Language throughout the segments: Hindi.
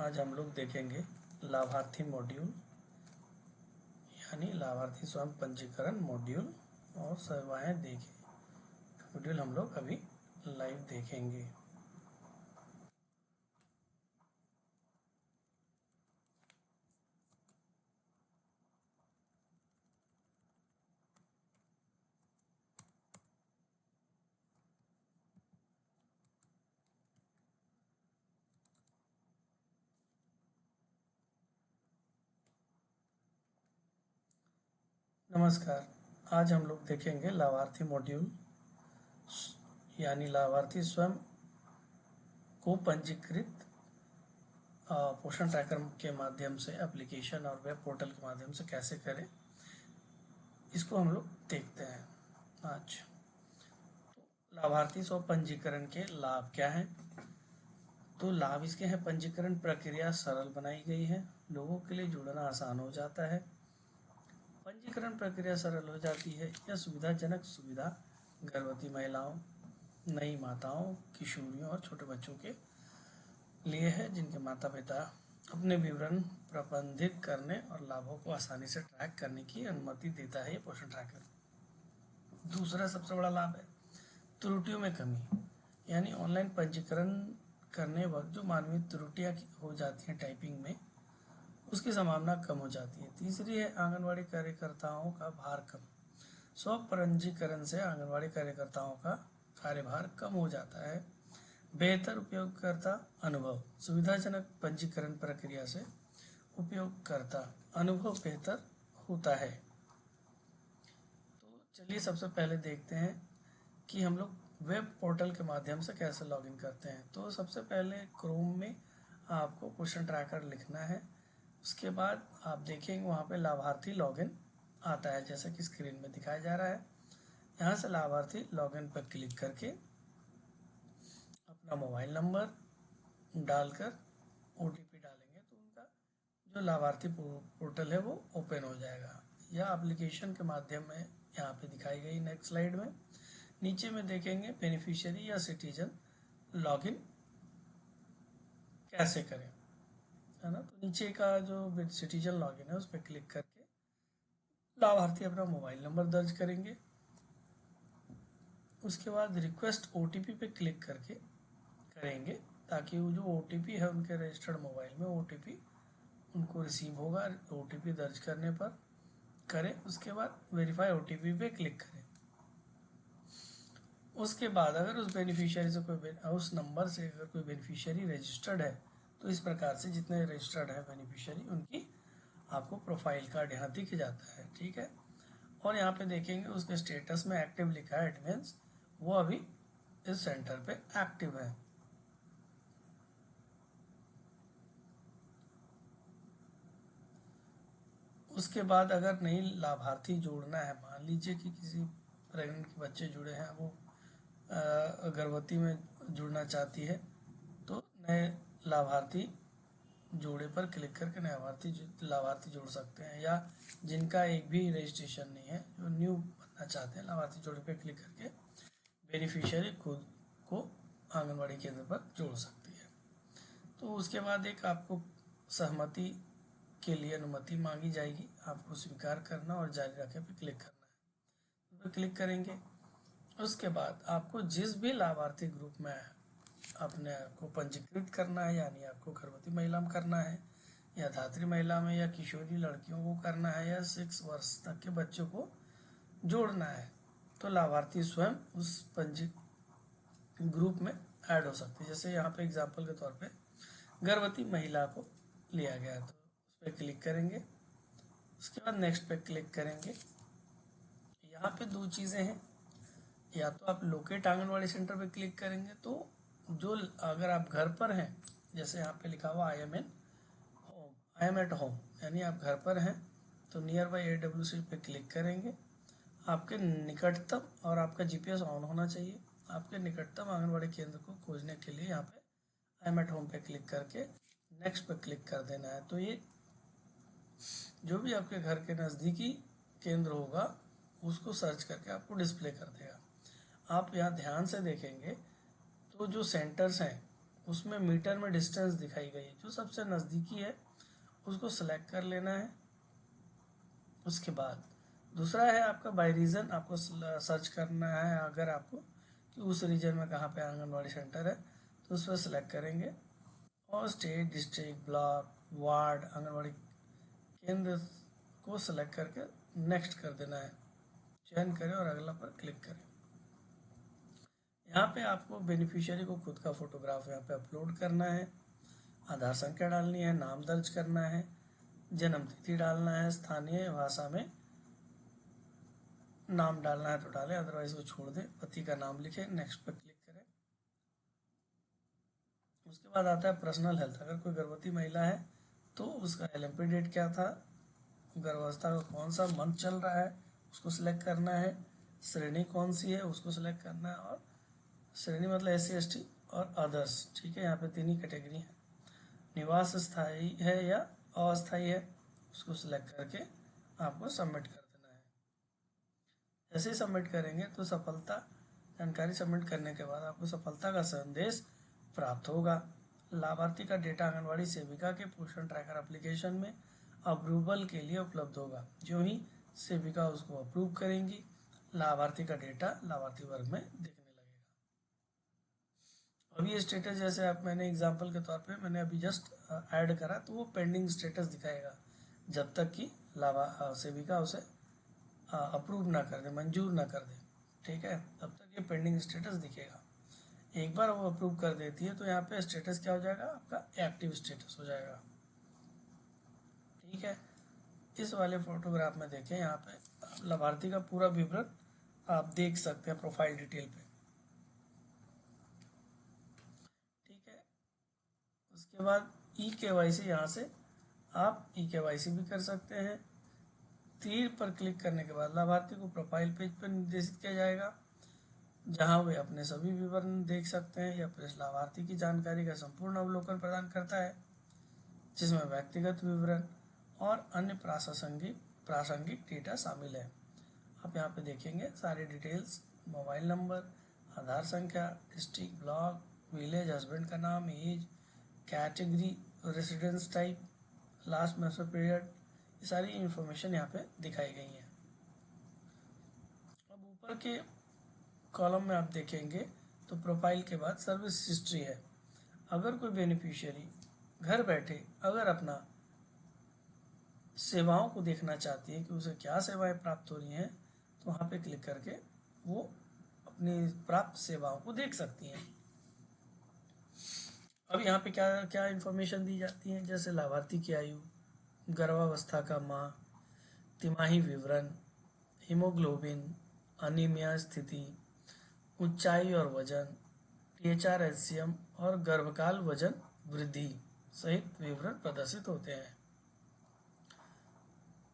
आज हम लोग देखेंगे लाभार्थी मॉड्यूल यानी लाभार्थी स्वयं पंजीकरण मॉड्यूल और सेवाएं देखें मॉड्यूल हम लोग अभी लाइव देखेंगे। नमस्कार, आज हम लोग देखेंगे लाभार्थी मॉड्यूल यानी लाभार्थी स्वयं को पंजीकृत पोषण ट्रैकर के माध्यम से एप्लीकेशन और वेब पोर्टल के माध्यम से कैसे करें, इसको हम लोग देखते हैं आज। तो लाभार्थी स्व पंजीकरण के लाभ क्या हैं? तो लाभ इसके हैं, पंजीकरण प्रक्रिया सरल बनाई गई है, लोगों के लिए जुड़ना आसान हो जाता है। पंजीकरण प्रक्रिया सरल हो जाती है। यह सुविधाजनक सुविधा गर्भवती महिलाओं, नई माताओं, किशोरियों और छोटे बच्चों के लिए है जिनके माता पिता अपने विवरण प्रबंधित करने और लाभों को आसानी से ट्रैक करने की अनुमति देता है ये पोषण ट्रैकर। दूसरा सबसे बड़ा लाभ है त्रुटियों में कमी, यानी ऑनलाइन पंजीकरण करने वक्त जो मानवीय त्रुटियां हो जाती हैं टाइपिंग में, उसकी संभावना कम हो जाती है। तीसरी है आंगनवाड़ी कार्यकर्ताओं का भार कम। स्व पंजीकरण से आंगनवाड़ी कार्यकर्ताओं का कार्यभार कम हो जाता है। बेहतर उपयोगकर्ता अनुभव, सुविधाजनक पंजीकरण प्रक्रिया से उपयोगकर्ता अनुभव बेहतर होता है। तो चलिए सबसे पहले देखते हैं कि हम लोग वेब पोर्टल के माध्यम से कैसे लॉगिन करते हैं। तो सबसे पहले क्रोम में आपको पोषण ट्रैकर लिखना है। उसके बाद आप देखेंगे वहाँ पे लाभार्थी लॉगिन आता है, जैसा कि स्क्रीन में दिखाया जा रहा है। यहाँ से लाभार्थी लॉगिन पर क्लिक करके अपना मोबाइल नंबर डालकर OTP डालेंगे तो उनका जो लाभार्थी पोर्टल है वो ओपन हो जाएगा। यह एप्लीकेशन के माध्यम में यहाँ पे दिखाई गई नेक्स्ट स्लाइड में। नीचे में देखेंगे बेनिफिशियरी या सिटीजन लॉगिन कैसे करें, है ना। तो नीचे का जो सिटीजन लॉगिन है उस पर क्लिक करके लाभार्थी अपना मोबाइल नंबर दर्ज करेंगे। उसके बाद रिक्वेस्ट OTP पे क्लिक करके करेंगे ताकि वो जो OTP है उनके रजिस्टर्ड मोबाइल में OTP उनको रिसीव होगा। OTP दर्ज करने पर करें। उसके बाद वेरीफाई OTP पे क्लिक करें। उसके बाद अगर उस बेनिफिशियरी से उस नंबर से अगर कोई बेनिफिशियरी रजिस्टर्ड है तो इस प्रकार से जितने रजिस्टर्ड है बेनिफिशियरी उनकी आपको प्रोफाइल कार्ड यहाँ दिख जाता है, ठीक है। और यहाँ पे देखेंगे उसके स्टेटस में एक्टिव लिखा है, इट मीन्स वो अभी इस सेंटर पे एक्टिव है। उसके बाद अगर नई लाभार्थी जोड़ना है, मान लीजिए कि किसी प्रेग्नेंट के बच्चे जुड़े हैं, वो गर्भवती में जुड़ना चाहती है, तो नए लाभार्थी जोड़े पर क्लिक करके नए लाभार्थी जोड़ सकते हैं। या जिनका एक भी रजिस्ट्रेशन नहीं है, जो न्यू बनना चाहते हैं, लाभार्थी जोड़े पर क्लिक करके बेनिफिशियरी खुद को आंगनवाड़ी केंद्र पर जोड़ सकती है। तो उसके बाद एक आपको सहमति के लिए अनुमति मांगी जाएगी, आपको स्वीकार करना और जारी रखे पे क्लिक करना है। तो क्लिक करेंगे। उसके बाद आपको जिस भी लाभार्थी ग्रुप में अपने को पंजीकृत करना है, यानी आपको गर्भवती महिला में करना है या धात्री महिला में या किशोरी लड़कियों को करना है या 6 वर्ष तक के बच्चों को जोड़ना है, तो लाभार्थी स्वयं उस पंजी ग्रुप में ऐड हो सकती है। जैसे यहाँ पे एग्जाम्पल के तौर पे गर्भवती महिला को लिया गया, तो उस पर क्लिक करेंगे। उसके बाद नेक्स्ट पे क्लिक करेंगे। यहाँ पे दो चीज़ें हैं, या तो आप लोकेट आंगनवाड़ी सेंटर पे क्लिक करेंगे, तो जो अगर आप घर पर हैं, जैसे यहाँ पे लिखा हुआ आई एम एट होम, यानी आप घर पर हैं, तो नियर बाई AWC पे क्लिक करेंगे। आपके निकटतम, और आपका GPS ऑन होना चाहिए, आपके निकटतम आंगनवाड़ी केंद्र को खोजने के लिए यहाँ पे आई एम एट होम पे क्लिक करके नेक्स्ट पे क्लिक कर देना है। तो ये जो भी आपके घर के नज़दीकी केंद्र होगा उसको सर्च करके आपको डिस्प्ले कर देगा। आप यहाँ ध्यान से देखेंगे तो जो सेंटर्स हैं उसमें मीटर में डिस्टेंस दिखाई गई है, जो सबसे नज़दीकी है उसको सेलेक्ट कर लेना है। उसके बाद दूसरा है आपका बाय रीजन, आपको सर्च करना है अगर आपको कि उस रीजन में कहाँ पे आंगनवाड़ी सेंटर है तो उस पर सेलेक्ट करेंगे और state, district, block, ward, anganwadi केंद्र को सेलेक्ट करके नेक्स्ट कर देना है, चयन करें और अगला पर क्लिक करें। यहाँ पे आपको बेनिफिशियरी को खुद का फोटोग्राफ यहाँ पे अपलोड करना है, आधार संख्या डालनी है, नाम दर्ज करना है, जन्म तिथि डालना है, स्थानीय भाषा में नाम डालना है तो डालें, अदरवाइज वो छोड़ दें, पति का नाम लिखें, नेक्स्ट पर क्लिक करें। उसके बाद आता है पर्सनल हेल्थ। अगर कोई गर्भवती महिला है तो उसका LMP डेट क्या था, गर्भावस्था का कौन सा मंथ चल रहा है उसको सिलेक्ट करना है, श्रेणी कौन सी है उसको सिलेक्ट करना है, और श्रेणी मतलब SC ST और अदर्स, ठीक है, यहाँ पे 3 ही कैटेगरी हैं। निवास स्थायी है या अस्थायी है उसको सिलेक्ट करके आपको सबमिट कर देना है। जैसे ही सबमिट करेंगे तो सफलता जानकारी सबमिट करने के बाद आपको सफलता का संदेश प्राप्त होगा। लाभार्थी का डेटा आंगनवाड़ी सेविका के पोषण ट्रैकर एप्लीकेशन में अप्रूवल के लिए उपलब्ध होगा। जो ही सेविका उसको अप्रूव करेंगी, लाभार्थी का डेटा लाभार्थी वर्ग में दिखने लगेगा। अभी ये स्टेटस जैसे आप मैंने एग्जांपल के तौर पे मैंने अभी जस्ट ऐड करा तो वो पेंडिंग स्टेटस दिखाएगा जब तक कि सेविका उसे अप्रूव ना कर दे, मंजूर ना कर दे, ठीक है, तब तक ये पेंडिंग स्टेटस दिखेगा। एक बार वो अप्रूव कर देती है तो यहाँ पे स्टेटस क्या हो जाएगा, आपका एक्टिव स्टेटस हो जाएगा, ठीक है। इस वाले फोटोग्राफ में देखें, यहाँ पे लाभार्थी का पूरा विवरण आप देख सकते हैं प्रोफाइल डिटेल पे, ठीक है। उसके बाद eKYC, यहाँ से आप eKYC भी कर सकते हैं। तीर पर क्लिक करने के बाद लाभार्थी को प्रोफाइल पेज पर निर्देशित किया जाएगा, जहां वे अपने सभी विवरण देख सकते हैं। यह पेज लाभार्थी की जानकारी का संपूर्ण अवलोकन प्रदान करता है, जिसमें व्यक्तिगत विवरण और अन्य प्रासंगिक डेटा शामिल है। आप यहाँ पे देखेंगे सारे डिटेल्स, मोबाइल नंबर, आधार संख्या, डिस्ट्रिक्ट, ब्लॉक, विलेज, हस्बैंड का नाम, age, category, residence type, last menstrual period, ये सारी इंफॉर्मेशन यहाँ पे दिखाई गई है। अब ऊपर के कॉलम में आप देखेंगे तो प्रोफाइल के बाद सर्विस हिस्ट्री है। अगर कोई बेनिफिशियरी घर बैठे अगर अपना सेवाओं को देखना चाहती है कि उसे क्या सेवाएं प्राप्त हो रही हैं तो वहाँ पे क्लिक करके वो अपनी प्राप्त सेवाओं को देख सकती हैं। अब यहाँ पे क्या क्या इन्फॉर्मेशन दी जाती है, जैसे लाभार्थी की आयु, गर्भावस्था का माह, तिमाही विवरण, हीमोग्लोबिन, अनीमिया स्थिति, ऊंचाई और वजन, THR HCM और गर्भकाल वजन वृद्धि सहित विवरण प्रदर्शित होते हैं।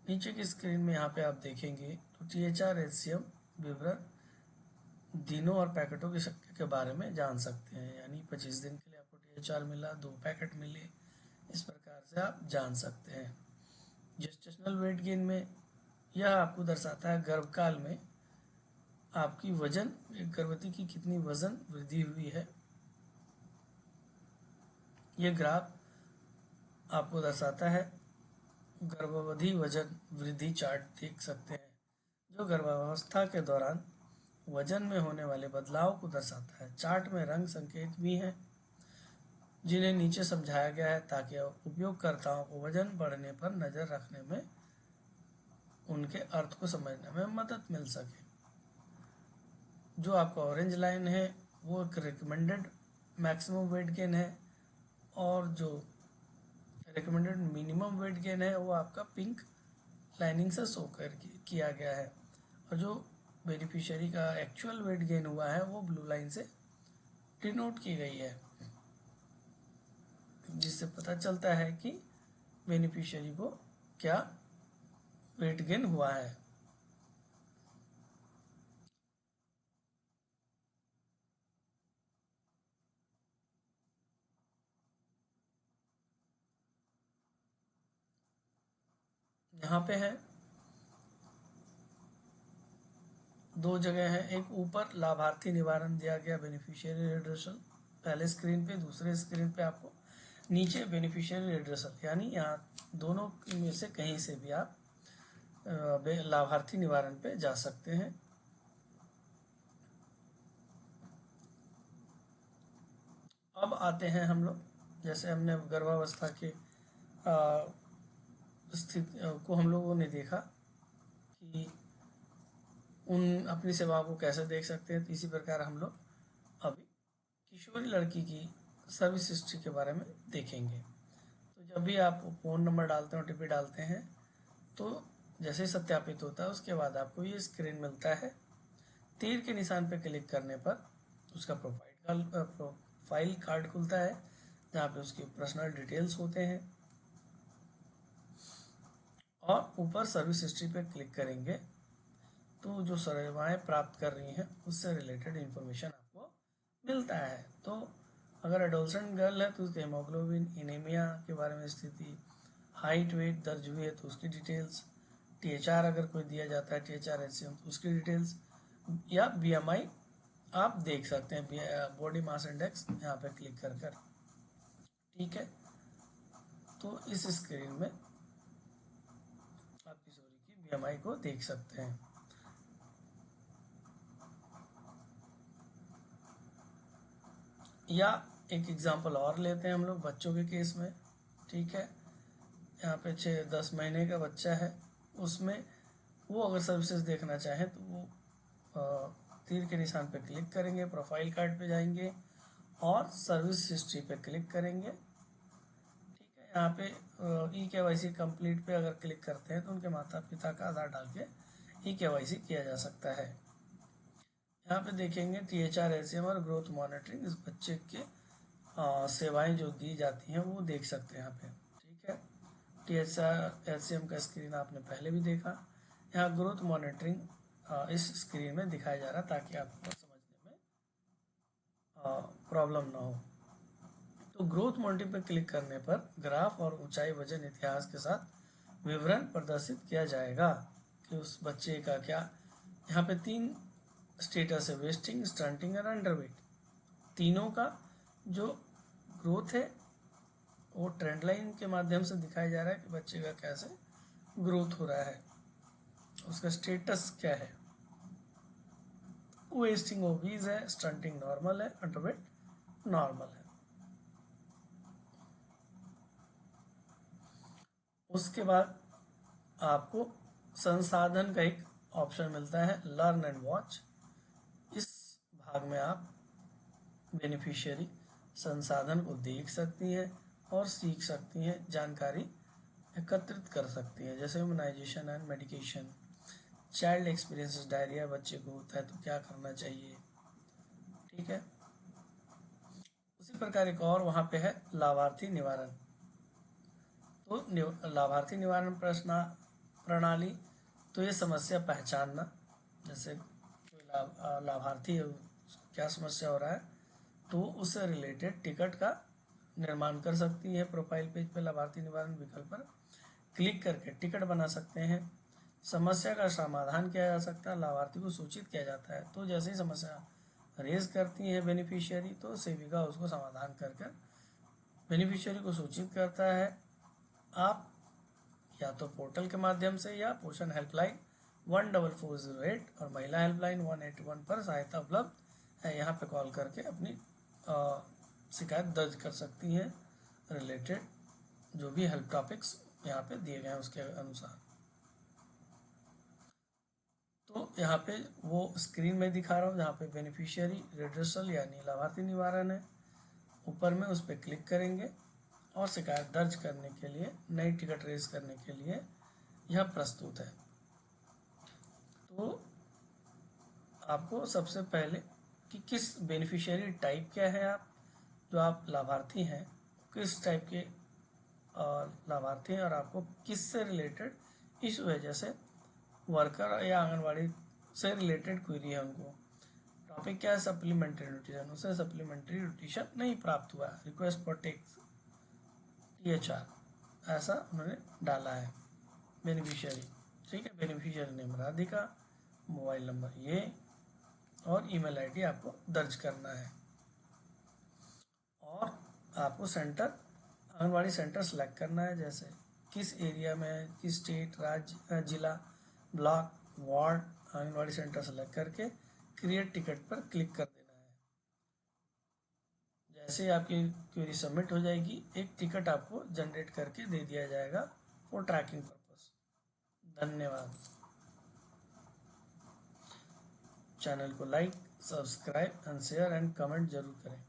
नीचे की स्क्रीन में यहाँ पे आप देखेंगे तो THR HCM विवरण दिनों और पैकेटों की संख्या के बारे में जान सकते हैं, यानी 25 दिन के लिए आपको THR मिला, 2 पैकेट मिले, इस प्रकार से आप जान सकते हैं। जेस्टेशनल वेट गेन में यह आपको दर्शाता है गर्भकाल में आपकी वजन, एक गर्भवती की कितनी वजन वृद्धि हुई है। ये ग्राफ आपको दर्शाता है गर्भावधि वजन वृद्धि चार्ट, देख सकते हैं, जो गर्भावस्था के दौरान वजन में होने वाले बदलाव को दर्शाता है। चार्ट में रंग संकेत भी हैं जिन्हें नीचे समझाया गया है ताकि उपयोगकर्ताओं को वजन बढ़ने पर नज़र रखने में उनके अर्थ को समझने में मदद मिल सके। जो आपका ऑरेंज लाइन है वो एक रिकमेंडेड मैक्सिमम वेट गेन है, और जो रिकमेंडेड मिनिमम वेट गेन है वो आपका पिंक लाइनिंग से शो कर किया गया है, और जो बेनिफिशियरी का एक्चुअल वेट गेन हुआ है वो ब्लू लाइन से डिनोट की गई है, जिससे पता चलता है कि बेनिफिशियरी को क्या वेट गेन हुआ है। यहाँ पे है 2 जगह है, एक ऊपर लाभार्थी निवारण दिया गया बेनिफिशियरी रिडक्शन, पहले स्क्रीन पे, दूसरे स्क्रीन पे आपको नीचे बेनिफिशियरी एड्रेसर यानी यहाँ दोनों में से कहीं से भी आप लाभार्थी निवारण पे जा सकते हैं। अब आते हैं हम लोग, जैसे हमने गर्भावस्था के स्थिति को हम लोगों ने देखा कि उन अपनी सेवाओं को कैसे देख सकते हैं, तो इसी प्रकार हम लोग अभी किशोरी लड़की की सर्विस हिस्ट्री के बारे में देखेंगे। तो जब भी आप फ़ोन नंबर डालते हैं, OTP डालते हैं, तो जैसे ही सत्यापित होता है उसके बाद आपको ये स्क्रीन मिलता है। तीर के निशान पर क्लिक करने पर उसका प्रोफाइल कार्ड खुलता है, जहाँ पे उसकी पर्सनल डिटेल्स होते हैं, और ऊपर सर्विस हिस्ट्री पे क्लिक करेंगे तो जो सेवाएं प्राप्त कर रही हैं उससे रिलेटेड इन्फॉर्मेशन आपको मिलता है। तो अगर एडोलसेंट गर्ल है तो उसके हेमोग्लोबिन, एनीमिया के बारे में स्थिति, हाइट वेट दर्ज हुई है तो उसकी डिटेल्स, THR अगर कोई दिया जाता है, THR HCM, तो उसकी डिटेल्स, या BMI आप देख सकते हैं, बॉडी मास इंडेक्स, यहाँ पे क्लिक कर। ठीक है, तो इस स्क्रीन में आप किशोरी की BMI को देख सकते हैं। या एक एग्जांपल और लेते हैं हम लोग बच्चों के केस में। ठीक है, यहाँ पे 6-10 महीने का बच्चा है, उसमें वो अगर सर्विसेज देखना चाहें तो वो तीर के निशान पे क्लिक करेंगे, प्रोफाइल कार्ड पे जाएंगे और सर्विस हिस्ट्री पे क्लिक करेंगे। ठीक है, यहाँ पे eKYC कंप्लीट पे अगर क्लिक करते हैं तो उनके माता पिता का आधार डाल के eKYC किया जा सकता है। यहाँ पे देखेंगे THR HCM और ग्रोथ मॉनिटरिंग, इस बच्चे के सेवाएं जो दी जाती हैं वो देख सकते हैं यहाँ पे। ठीक है, THR HCM का स्क्रीन आपने पहले भी देखा, यहाँ ग्रोथ मॉनिटरिंग इस स्क्रीन में दिखाया जा रहा है ताकि आपको समझने में प्रॉब्लम ना हो। तो ग्रोथ मॉनिटरिंग पर क्लिक करने पर ग्राफ और ऊंचाई वजन इतिहास के साथ विवरण प्रदर्शित किया जाएगा कि उस बच्चे का क्या, यहाँ पे 3 स्टेटस है, वेस्टिंग, स्टंटिंग और अंडरवेट। तीनों का जो ग्रोथ है वो ट्रेंड लाइन के माध्यम से दिखाया जा रहा है कि बच्चे का कैसे ग्रोथ हो रहा है, उसका स्टेटस क्या है। वेस्टिंग ओबीज है, स्टंटिंग नॉर्मल है, अंडरवेट नॉर्मल है। उसके बाद आपको संसाधन का एक ऑप्शन मिलता है, लर्न एंड वॉच। इस भाग में आप बेनिफिशियरी संसाधन को देख सकती हैं और सीख सकती हैं, जानकारी एकत्रित कर सकती हैं, जैसे immunisation and medication, child experiences, diarrhoea बच्चे को होता है तो क्या करना चाहिए। ठीक है, उसी प्रकार एक और वहाँ पे है लाभार्थी निवारण। तो लाभार्थी निवारण प्रणाली, तो ये समस्या पहचानना, जैसे कोई लाभार्थी है उसको क्या समस्या हो रहा है तो उससे रिलेटेड टिकट का निर्माण कर सकती है। प्रोफाइल पेज पे लाभार्थी निवारण विकल्प पर क्लिक करके टिकट बना सकते हैं। समस्या का समाधान किया जा सकता है, लाभार्थी को सूचित किया जाता है, तो जैसे ही समस्या रेज करती है बेनिफिशियरी तो सेविका उसको समाधान कर बेनिफिशियरी को सूचित करता है। आप या तो पोर्टल के माध्यम से या पोषण हेल्पलाइन 14408 और महिला हेल्पलाइन 181 पर सहायता उपलब्ध है, यहाँ पे कॉल करके अपनी शिकायत दर्ज कर सकती हैं, रिलेटेड जो भी हेल्प टॉपिक्स यहाँ पे दिए गए हैं उसके अनुसार। तो यहाँ पे वो स्क्रीन में दिखा रहा हूँ जहाँ पे बेनिफिशियरी रेड्रेसल यानी लाभार्थी निवारण है, ऊपर में उस पर क्लिक करेंगे और शिकायत दर्ज करने के लिए, नई टिकट रेज करने के लिए यह प्रस्तुत है। तो आपको सबसे पहले कि किस बेनिफिशियरी टाइप क्या है, आप जो आप लाभार्थी हैं किस टाइप के लाभार्थी हैं और आपको किस से रिलेटेड इशू है, जैसे वर्कर या आंगनवाड़ी से रिलेटेड क्वेरी है, उनको टॉपिक क्या है, सप्लीमेंट्री न्यूट्रिशन, उसे सप्लीमेंट्री न्यूट्रिशन नहीं प्राप्त हुआ, रिक्वेस्ट फॉर THR ऐसा उन्होंने डाला है बेनिफिशियरी। ठीक है, beneficiary name Radhika, mobile number ये और ईमेल आईडी आपको दर्ज करना है। और आपको आंगनवाड़ी सेंटर सेलेक्ट करना है, जैसे किस एरिया में, किस स्टेट, राज्य, जिला, block, ward, anganwadi centre select करके क्रिएट टिकट पर क्लिक कर देना है। जैसे ही आपकी क्वेरी सबमिट हो जाएगी, एक टिकट आपको जनरेट करके दे दिया जाएगा फॉर ट्रैकिंग पर्पस। धन्यवाद। चैनल को like, subscribe and share and comment जरूर करें।